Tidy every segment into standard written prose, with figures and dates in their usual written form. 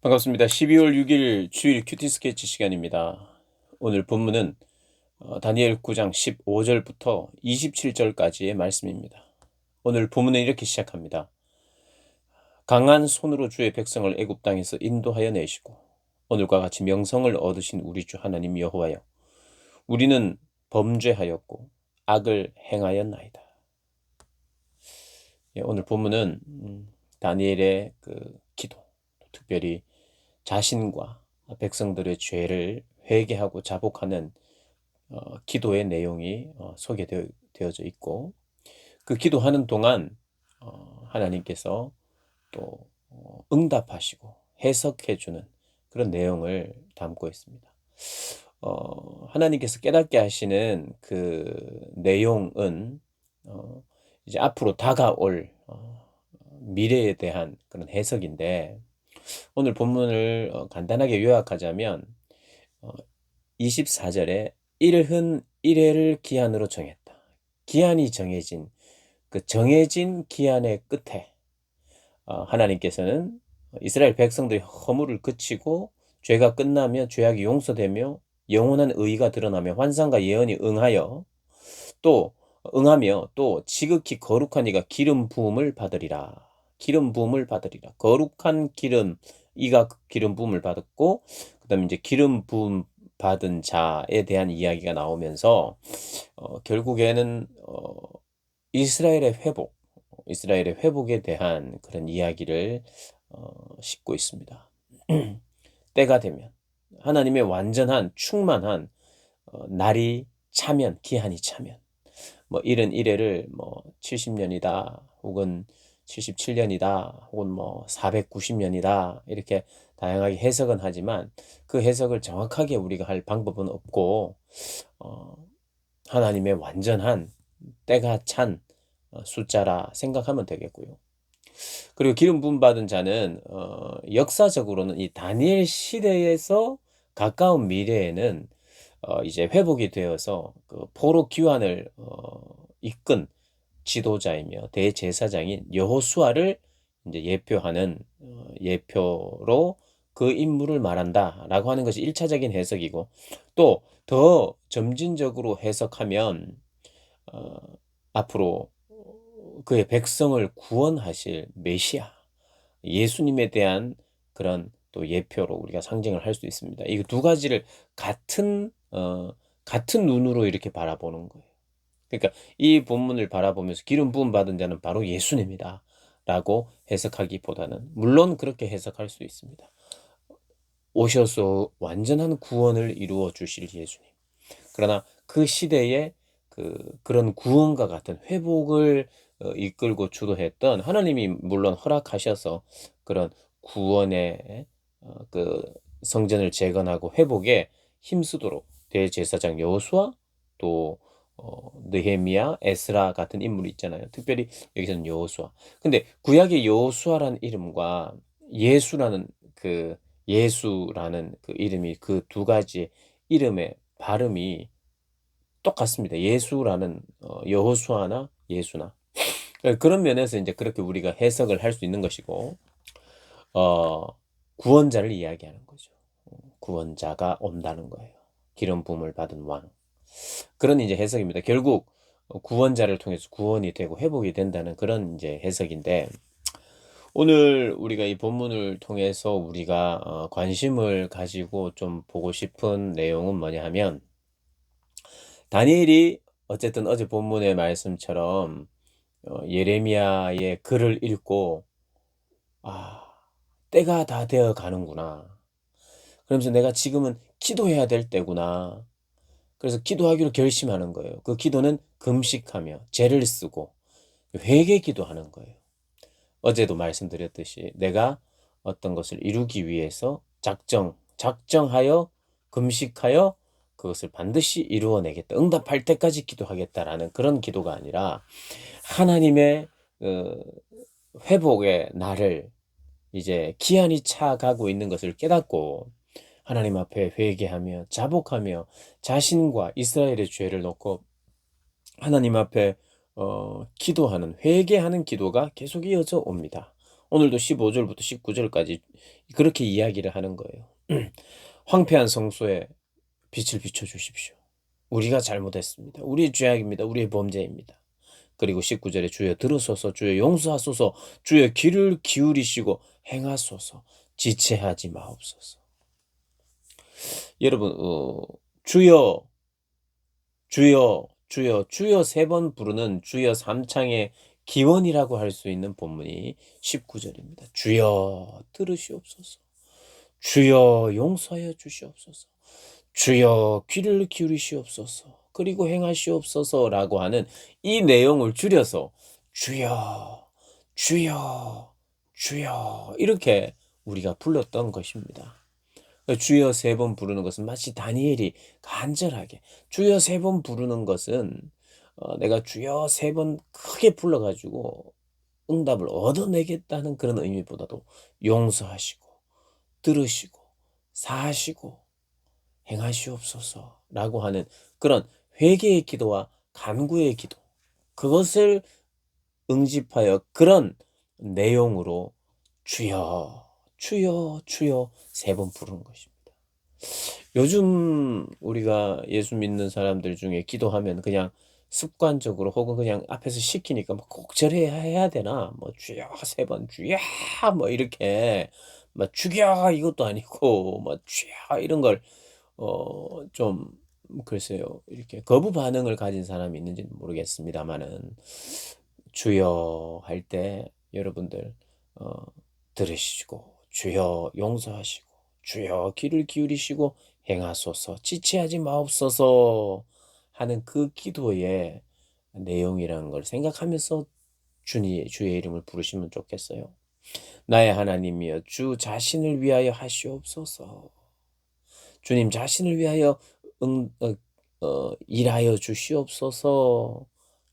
반갑습니다. 12월 6일 주일 큐티 스케치 시간입니다. 오늘 본문은 다니엘 9장 15절부터 27절까지의 말씀입니다. 오늘 본문은 이렇게 시작합니다. 강한 손으로 주의 백성을 애굽 땅에서 인도하여 내시고 오늘과 같이 명성을 얻으신 우리 주 하나님 여호와여, 우리는 범죄하였고 악을 행하였나이다. 오늘 본문은 다니엘의 그 기도, 특별히 자신과 백성들의 죄를 회개하고 자복하는 기도의 내용이 소개되어져 있고, 그 기도하는 동안 하나님께서 또 응답하시고 해석해주는 그런 내용을 담고 있습니다. 하나님께서 깨닫게 하시는 그 내용은 이제 앞으로 다가올 미래에 대한 그런 해석인데, 오늘 본문을 간단하게 요약하자면 24절에 일흔 일해를 기한으로 정했다. 기한이 정해진 그 정해진 기한의 끝에 하나님께서는 이스라엘 백성들의 허물을 그치고 죄가 끝나며 죄악이 용서되며 영원한 의의가 드러나며 환상과 예언이 응하며 또 지극히 거룩한 이가 기름 부음을 받으리라. 기름 부음을 받으리라. 거룩한 기름, 이가 기름 부음을 받았고, 그다음에 이제 기름 부음 받은 자에 대한 이야기가 나오면서 결국에는 이스라엘의 회복에 대한 그런 이야기를 싣고 있습니다. 때가 되면 하나님의 완전한 충만한 날이 차면, 기한이 차면, 뭐 일은 일해를 뭐 70년이다 혹은 77년이다 혹은 뭐 490년이다 이렇게 다양하게 해석은 하지만, 그 해석을 정확하게 우리가 할 방법은 없고 하나님의 완전한 때가 찬 숫자라 생각하면 되겠고요. 그리고 기름 부음 받은 자는 역사적으로는 이 다니엘 시대에서 가까운 미래에는 이제 회복이 되어서 그 포로 귀환을 이끈 지도자이며 대제사장인 여호수아를 이제 예표하는 예표로 그 인물을 말한다라고 하는 것이 1차적인 해석이고, 또 더 점진적으로 해석하면 앞으로 그의 백성을 구원하실 메시아 예수님에 대한 그런 또 예표로 우리가 상징을 할 수 있습니다. 이 두 가지를 같은 눈으로 이렇게 바라보는 거예요. 그러니까 이 본문을 바라보면서 기름 부음 받은 자는 바로 예수님이다 라고 해석하기보다는, 물론 그렇게 해석할 수 있습니다. 오셔서 완전한 구원을 이루어 주실 예수님. 그러나 그 시대에 그런 구원과 같은 회복을 이끌고 주도했던 하나님이 물론 허락하셔서 그런 구원의 그 성전을 재건하고 회복에 힘쓰도록 대제사장 여호수아, 또 느헤미야, 에스라 같은 인물이 있잖아요. 특별히 여기서는 여호수아. 근데 구약의 여호수아라는 이름과 예수라는 예수라는 그 이름이, 그 두 가지 이름의 발음이 똑같습니다. 예수라는 여호수아나 예수나. 그런 면에서 이제 그렇게 우리가 해석을 할 수 있는 것이고, 어, 구원자를 이야기하는 거죠. 구원자가 온다는 거예요. 기름 부음을 받은 왕. 그런 이제 해석입니다. 결국 구원자를 통해서 구원이 되고 회복이 된다는 그런 이제 해석인데, 오늘 우리가 이 본문을 통해서 우리가 관심을 가지고 좀 보고 싶은 내용은 뭐냐 하면, 다니엘이 어쨌든 어제 본문의 말씀처럼 예레미야의 글을 읽고, 아, 때가 다 되어 가는구나. 그러면서 내가 지금은 기도해야 될 때구나. 그래서 기도하기로 결심하는 거예요. 그 기도는 금식하며 죄를 쓰고 회개 기도하는 거예요. 어제도 말씀드렸듯이 내가 어떤 것을 이루기 위해서 작정하여 금식하여 그것을 반드시 이루어내겠다. 응답할 때까지 기도하겠다라는 그런 기도가 아니라, 하나님의 회복의 날을 이제 기한이 차가고 있는 것을 깨닫고 하나님 앞에 회개하며 자복하며 자신과 이스라엘의 죄를 놓고 하나님 앞에 기도하는, 회개하는 기도가 계속 이어져 옵니다. 오늘도 15절부터 19절까지 그렇게 이야기를 하는 거예요. 황폐한 성소에 빛을 비춰 주십시오. 우리가 잘못했습니다. 우리의 죄악입니다. 우리의 범죄입니다. 그리고 19절에 주여 들으소서, 주여 용서하소서, 주여 귀를 기울이시고 행하소서, 지체하지 마옵소서. 여러분, 주여, 주여, 주여, 주여 세 번 부르는 주여 삼창의 기원이라고 할 수 있는 본문이 19절입니다. 주여 들으시옵소서. 주여 용서하여 주시옵소서. 주여 귀를 기울이시옵소서. 그리고 행하시옵소서라고 하는 이 내용을 줄여서 주여, 주여, 주여 이렇게 우리가 불렀던 것입니다. 주여 세 번 부르는 것은 마치 다니엘이 간절하게 주여 세 번 부르는 것은 내가 주여 세 번 크게 불러가지고 응답을 얻어내겠다는 그런 의미보다도 용서하시고 들으시고 사하시고 행하시옵소서라고 하는 그런 회개의 기도와 간구의 기도, 그것을 응집하여 그런 내용으로 주여 주여 주여 세 번 부르는 것입니다. 요즘 우리가 예수 믿는 사람들 중에 기도하면 그냥 습관적으로 혹은 그냥 앞에서 시키니까 뭐 꼭 저래야 해야 되나 뭐 주여 세 번 주여 뭐 이렇게 막 죽여 이것도 아니고 뭐 주여 이런 걸 좀 글쎄요 이렇게 거부 반응을 가진 사람이 있는지는 모르겠습니다만은 주여 할 때 여러분들 어 들으시고 주여 용서하시고 주여 귀를 기울이시고 행하소서 지체하지 마옵소서 하는 그 기도의 내용이라는 걸 생각하면서 주의 이름을 부르시면 좋겠어요. 나의 하나님이여 주 자신을 위하여 하시옵소서. 주님 자신을 위하여 일하여 주시옵소서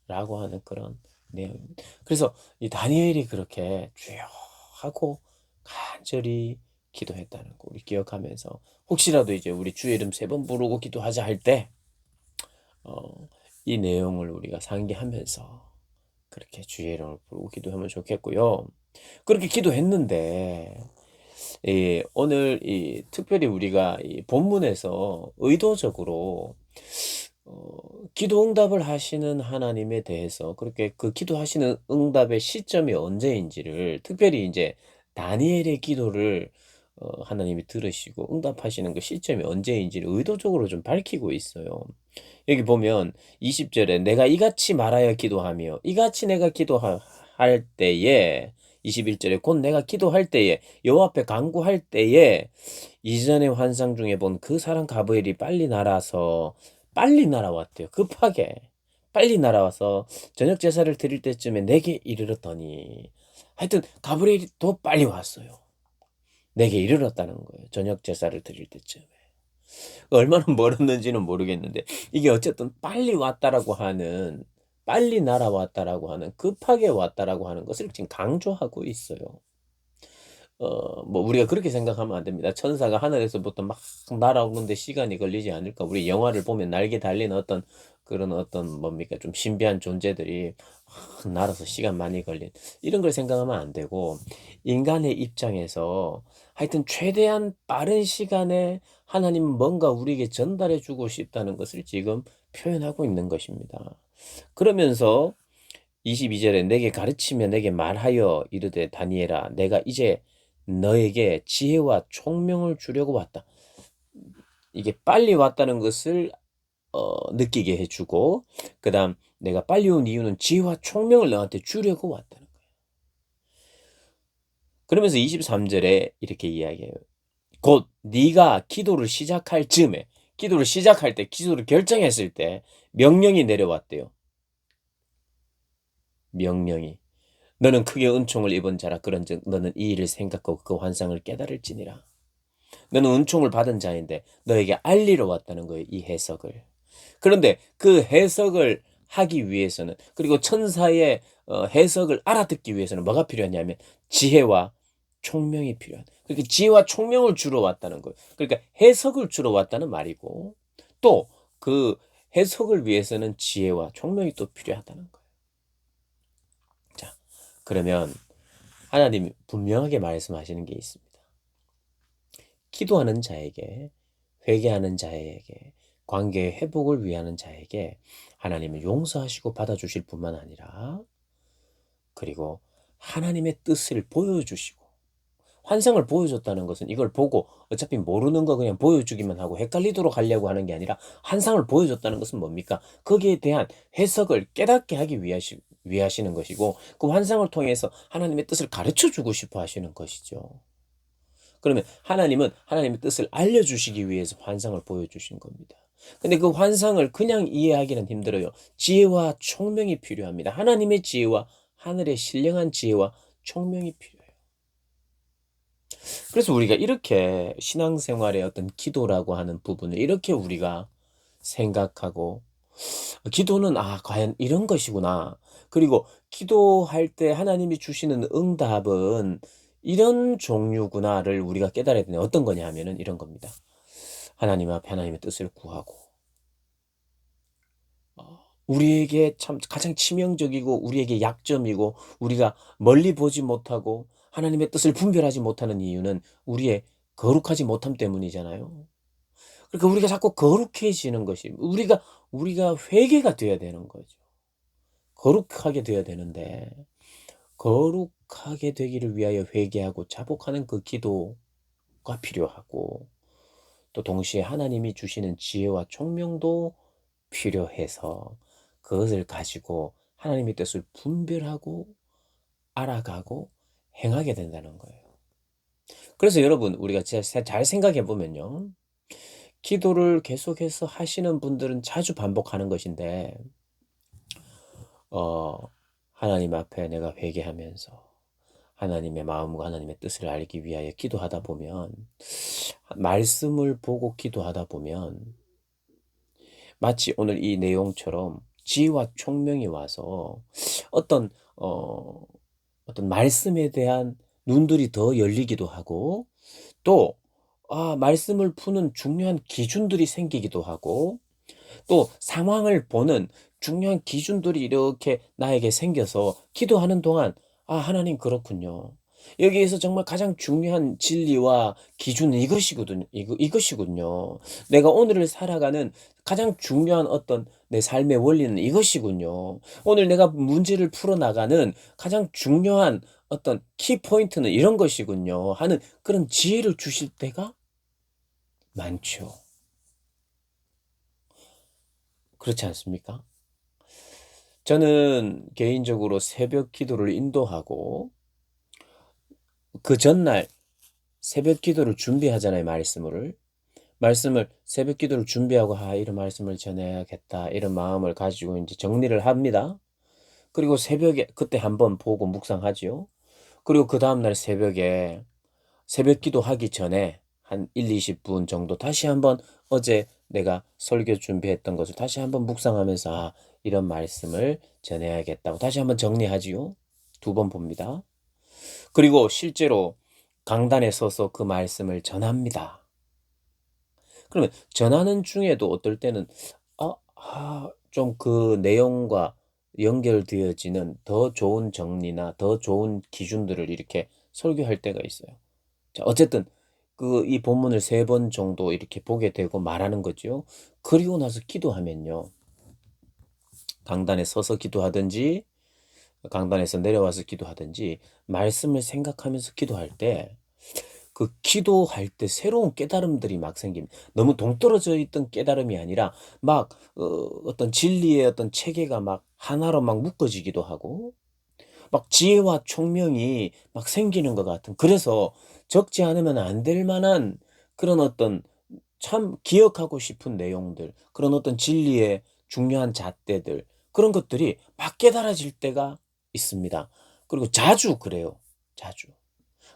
라고 하는 그런 내용입니다. 그래서 이 다니엘이 그렇게 주여 하고 간절히 기도했다는 거 우리 기억하면서 혹시라도 이제 우리 주의 이름 세 번 부르고 기도하자 할 때 이 내용을 우리가 상기하면서 그렇게 주의 이름을 부르고 기도하면 좋겠고요. 그렇게 기도했는데 오늘 특별히 우리가 이 본문에서 의도적으로 기도 응답을 하시는 하나님에 대해서 그렇게 그 기도하시는 응답의 시점이 언제인지를 특별히 이제 다니엘의 기도를 하나님이 들으시고 응답하시는 그 시점이 언제인지를 의도적으로 좀 밝히고 있어요. 여기 보면 20절에 내가 이같이 말하여 기도하며 이같이 내가 기도할 때에 21절에 곧 내가 기도할 때에 여호와 앞에 간구할 때에 이전의 환상 중에 본 그 사람 가브엘이 빨리 날아왔대요. 급하게 빨리 날아와서 저녁 제사를 드릴 때쯤에 내게 이르렀더니 하여튼 가브리엘이 더 빨리 왔어요. 내게 이르렀다는 거예요. 저녁 제사를 드릴 때쯤에. 얼마나 멀었는지는 모르겠는데 이게 어쨌든 빨리 왔다라고 하는 빨리 날아왔다라고 하는 급하게 왔다라고 하는 것을 지금 강조하고 있어요. 뭐 우리가 그렇게 생각하면 안 됩니다. 천사가 하늘에서부터 막 날아오는데 시간이 걸리지 않을까? 우리 영화를 보면 날개 달린 그런 뭡니까? 좀 신비한 존재들이 막 날아서 시간 많이 걸린 이런 걸 생각하면 안 되고 인간의 입장에서 하여튼 최대한 빠른 시간에 하나님은 뭔가 우리에게 전달해 주고 싶다는 것을 지금 표현하고 있는 것입니다. 그러면서 22절에 내게 가르치며 내게 말하여 이르되 다니엘아 내가 이제 너에게 지혜와 총명을 주려고 왔다. 이게 빨리 왔다는 것을 느끼게 해주고 그 다음 내가 빨리 온 이유는 지혜와 총명을 너한테 주려고 왔다는 거예요. 그러면서 23절에 이렇게 이야기해요. 곧 네가 기도를 시작할 즈음에 기도를 시작할 때 기도를 결정했을 때 명령이 내려왔대요. 명령이 너는 크게 은총을 입은 자라 그런즉 너는 이 일을 생각하고 그 환상을 깨달을지니라. 너는 은총을 받은 자인데 너에게 알리러 왔다는 거예요. 이 해석을. 그런데 그 해석을 하기 위해서는 그리고 천사의 해석을 알아듣기 위해서는 뭐가 필요하냐면 지혜와 총명이 필요한. 그러니까 지혜와 총명을 주러 왔다는 거예요. 그러니까 해석을 주러 왔다는 말이고 또 그 해석을 위해서는 지혜와 총명이 또 필요하다는 거예요. 자, 그러면 하나님이 분명하게 말씀하시는 게 있습니다. 기도하는 자에게, 회개하는 자에게, 관계의 회복을 위하는 자에게 하나님은 용서하시고 받아주실 뿐만 아니라, 그리고 하나님의 뜻을 보여주시고, 환상을 보여줬다는 것은 이걸 보고 어차피 모르는 거 그냥 보여주기만 하고 헷갈리도록 하려고 하는 게 아니라, 환상을 보여줬다는 것은 뭡니까? 거기에 대한 해석을 깨닫게 하기 위하시는 것이고, 그 환상을 통해서 하나님의 뜻을 가르쳐 주고 싶어 하시는 것이죠. 그러면 하나님은 하나님의 뜻을 알려주시기 위해서 환상을 보여주신 겁니다. 근데 그 환상을 그냥 이해하기는 힘들어요. 지혜와 총명이 필요합니다. 하나님의 지혜와 하늘의 신령한 지혜와 총명이 필요해요. 그래서 우리가 이렇게 신앙생활의 어떤 기도라고 하는 부분을 이렇게 우리가 생각하고, 기도는 과연 이런 것이구나. 그리고 기도할 때 하나님이 주시는 응답은 이런 종류구나를 우리가 깨달아야 되는, 어떤 거냐 하면은 이런 겁니다. 하나님 앞에 하나님의 뜻을 구하고, 우리에게 참 가장 치명적이고 우리에게 약점이고 우리가 멀리 보지 못하고 하나님의 뜻을 분별하지 못하는 이유는 우리의 거룩하지 못함 때문이잖아요. 그러니까 우리가 자꾸 거룩해지는 것이, 우리가 회개가 돼야 되는 거죠. 거룩하게 돼야 되는데, 거룩하게 되기를 위하여 회개하고 자복하는 그 기도가 필요하고, 또 동시에 하나님이 주시는 지혜와 총명도 필요해서 그것을 가지고 하나님의 뜻을 분별하고 알아가고 행하게 된다는 거예요. 그래서 여러분, 우리가 잘 생각해 보면요, 기도를 계속해서 하시는 분들은 자주 반복하는 것인데, 어, 하나님 앞에 내가 회개하면서 하나님의 마음과 하나님의 뜻을 알기 위하여 기도하다 보면, 말씀을 보고 기도하다 보면, 마치 오늘 이 내용처럼 지혜와 총명이 와서 어떤, 어, 어떤 말씀에 대한 눈들이 더 열리기도 하고, 또, 말씀을 푸는 중요한 기준들이 생기기도 하고, 또 상황을 보는 중요한 기준들이 이렇게 나에게 생겨서 기도하는 동안, 하나님 그렇군요. 여기에서 정말 가장 중요한 진리와 기준은 이것이거든요. 이것이군요. 내가 오늘을 살아가는 가장 중요한 어떤 내 삶의 원리는 이것이군요. 오늘 내가 문제를 풀어나가는 가장 중요한 어떤 키포인트는 이런 것이군요. 하는 그런 지혜를 주실 때가 많죠. 그렇지 않습니까? 저는 개인적으로 새벽 기도를 인도하고, 그 전날 새벽 기도를 준비하잖아요, 말씀을 새벽 기도를 준비하고, 이런 말씀을 전해야겠다, 이런 마음을 가지고 이제 정리를 합니다. 그리고 새벽에 그때 한번 보고 묵상하지요. 그리고 그 다음날 새벽 기도하기 전에 한 1, 20분 정도 다시 한번 어제 내가 설교 준비했던 것을 다시 한번 묵상하면서, 이런 말씀을 전해야겠다고 다시 한번 정리하지요. 2번 봅니다. 그리고 실제로 강단에 서서 그 말씀을 전합니다. 그러면 전하는 중에도 어떨 때는 좀 그 내용과 연결되어지는 더 좋은 정리나 더 좋은 기준들을 이렇게 설교할 때가 있어요. 자, 어쨌든 이 본문을 3번 정도 이렇게 보게 되고 말하는 거죠. 그리고 나서 기도하면요, 강단에 서서 기도하든지 강단에서 내려와서 기도하든지 말씀을 생각하면서 기도할 때, 그 기도할 때 새로운 깨달음들이 막 생깁니다. 너무 동떨어져 있던 깨달음이 아니라 막 어떤 진리의 어떤 체계가 막 하나로 막 묶어지기도 하고, 막 지혜와 총명이 막 생기는 것 같은, 그래서 적지 않으면 안 될 만한 그런 어떤 참 기억하고 싶은 내용들, 그런 어떤 진리의 중요한 잣대들, 그런 것들이 막 깨달아질 때가 있습니다. 그리고 자주 그래요. 자주.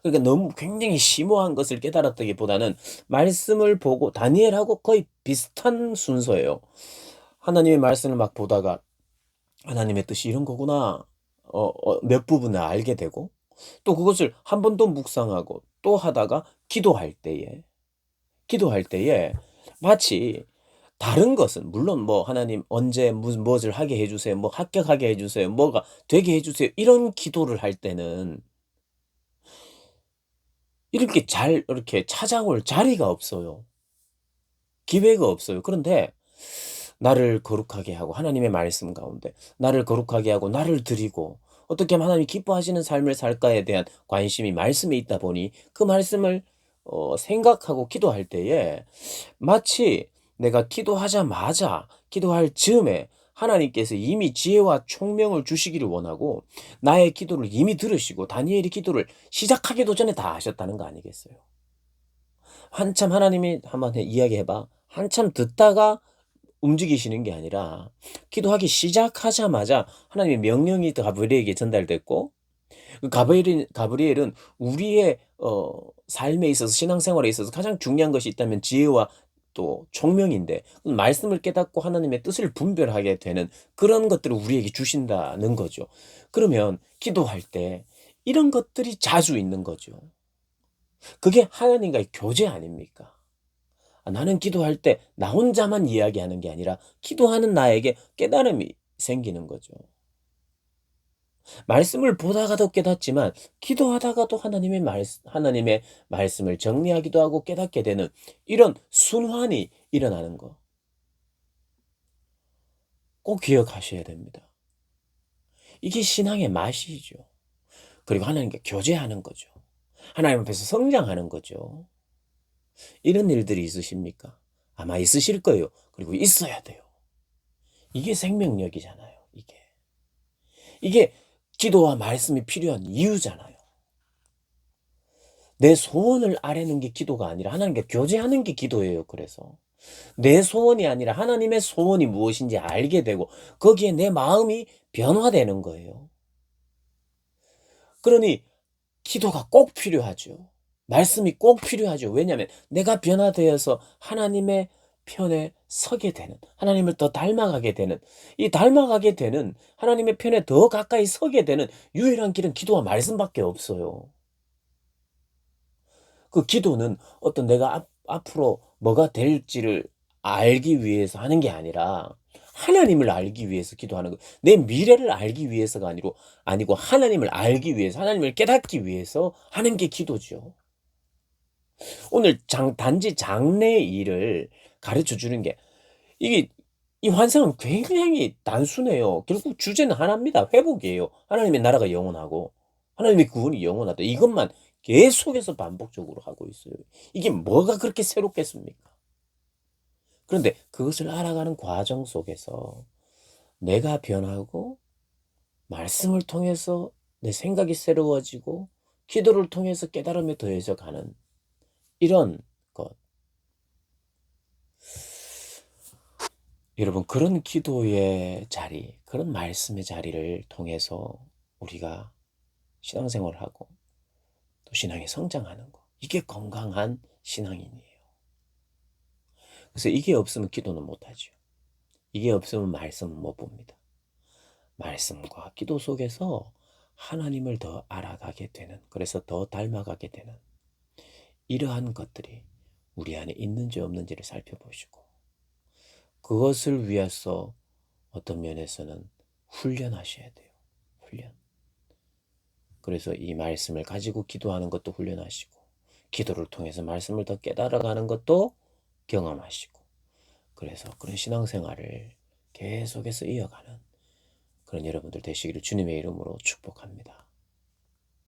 그러니까 너무 굉장히 심오한 것을 깨달았다기보다는 말씀을 보고, 다니엘하고 거의 비슷한 순서예요. 하나님의 말씀을 막 보다가 하나님의 뜻이 이런 거구나. 몇 부분을 알게 되고, 또 그것을 한 번 더 묵상하고 또 하다가 기도할 때에 마치 다른 것은, 물론 뭐 하나님 언제 무엇을 하게 해 주세요. 뭐 합격하게 해 주세요. 뭐가 되게 해 주세요. 이런 기도를 할 때는 이렇게 잘 이렇게 찾아올 자리가 없어요. 기회가 없어요. 그런데 나를 거룩하게 하고 하나님의 말씀 가운데 나를 거룩하게 하고 나를 드리고 어떻게 하면 하나님이 기뻐하시는 삶을 살까에 대한 관심이 말씀에 있다 보니 그 말씀을 생각하고 기도할 때에 마치 내가 기도하자마자 기도할 즈음에 하나님께서 이미 지혜와 총명을 주시기를 원하고 나의 기도를 이미 들으시고 다니엘이 기도를 시작하기도 전에 다 하셨다는 거 아니겠어요? 한참 하나님이 한번 이야기해 봐. 한참 듣다가 움직이시는 게 아니라 기도하기 시작하자마자 하나님의 명령이 가브리엘에게 전달됐고 그 가브리엘은 우리의 삶에 있어서 신앙생활에 있어서 가장 중요한 것이 있다면 지혜와 또 총명인데 말씀을 깨닫고 하나님의 뜻을 분별하게 되는 그런 것들을 우리에게 주신다는 거죠. 그러면 기도할 때 이런 것들이 자주 있는 거죠. 그게 하나님과의 교제 아닙니까? 나는 기도할 때 나 혼자만 이야기하는 게 아니라 기도하는 나에게 깨달음이 생기는 거죠. 말씀을 보다가도 깨닫지만 기도하다가도 하나님의 말씀을 정리하기도 하고 깨닫게 되는 이런 순환이 일어나는 거 꼭 기억하셔야 됩니다. 이게 신앙의 맛이죠. 그리고 하나님과 교제하는 거죠. 하나님 앞에서 성장하는 거죠. 이런 일들이 있으십니까? 아마 있으실 거예요. 그리고 있어야 돼요. 이게 생명력이잖아요, 이게. 이게 기도와 말씀이 필요한 이유잖아요. 내 소원을 아뢰는 게 기도가 아니라 하나님과 교제하는 게 기도예요, 그래서. 내 소원이 아니라 하나님의 소원이 무엇인지 알게 되고 거기에 내 마음이 변화되는 거예요. 그러니 기도가 꼭 필요하죠. 말씀이 꼭 필요하죠. 왜냐하면 내가 변화되어서 하나님의 편에 서게 되는, 하나님을 더 닮아가게 되는, 이 닮아가게 되는 하나님의 편에 더 가까이 서게 되는 유일한 길은 기도와 말씀밖에 없어요. 그 기도는 어떤 내가 앞으로 뭐가 될지를 알기 위해서 하는 게 아니라 하나님을 알기 위해서 기도하는 거. 내 미래를 알기 위해서가 아니고 하나님을 알기 위해서, 하나님을 깨닫기 위해서 하는 게 기도죠. 오늘 단지 장래의 일을 가르쳐 주는 게 이게 이 환상은 굉장히 단순해요. 결국 주제는 하나입니다. 회복이에요. 하나님의 나라가 영원하고 하나님의 구원이 영원하다. 이것만 계속해서 반복적으로 하고 있어요. 이게 뭐가 그렇게 새롭겠습니까? 그런데 그것을 알아가는 과정 속에서 내가 변하고 말씀을 통해서 내 생각이 새로워지고 기도를 통해서 깨달음에 더해져 가는 이런 것. 여러분, 그런 기도의 자리, 그런 말씀의 자리를 통해서 우리가 신앙생활을 하고 또 신앙이 성장하는 거. 이게 건강한 신앙인이에요. 그래서 이게 없으면 기도는 못하죠. 이게 없으면 말씀은 못 봅니다. 말씀과 기도 속에서 하나님을 더 알아가게 되는, 그래서 더 닮아가게 되는 이러한 것들이 우리 안에 있는지 없는지를 살펴보시고 그것을 위해서 어떤 면에서는 훈련하셔야 돼요. 훈련. 그래서 이 말씀을 가지고 기도하는 것도 훈련하시고 기도를 통해서 말씀을 더 깨달아가는 것도 경험하시고 그래서 그런 신앙생활을 계속해서 이어가는 그런 여러분들 되시기를 주님의 이름으로 축복합니다.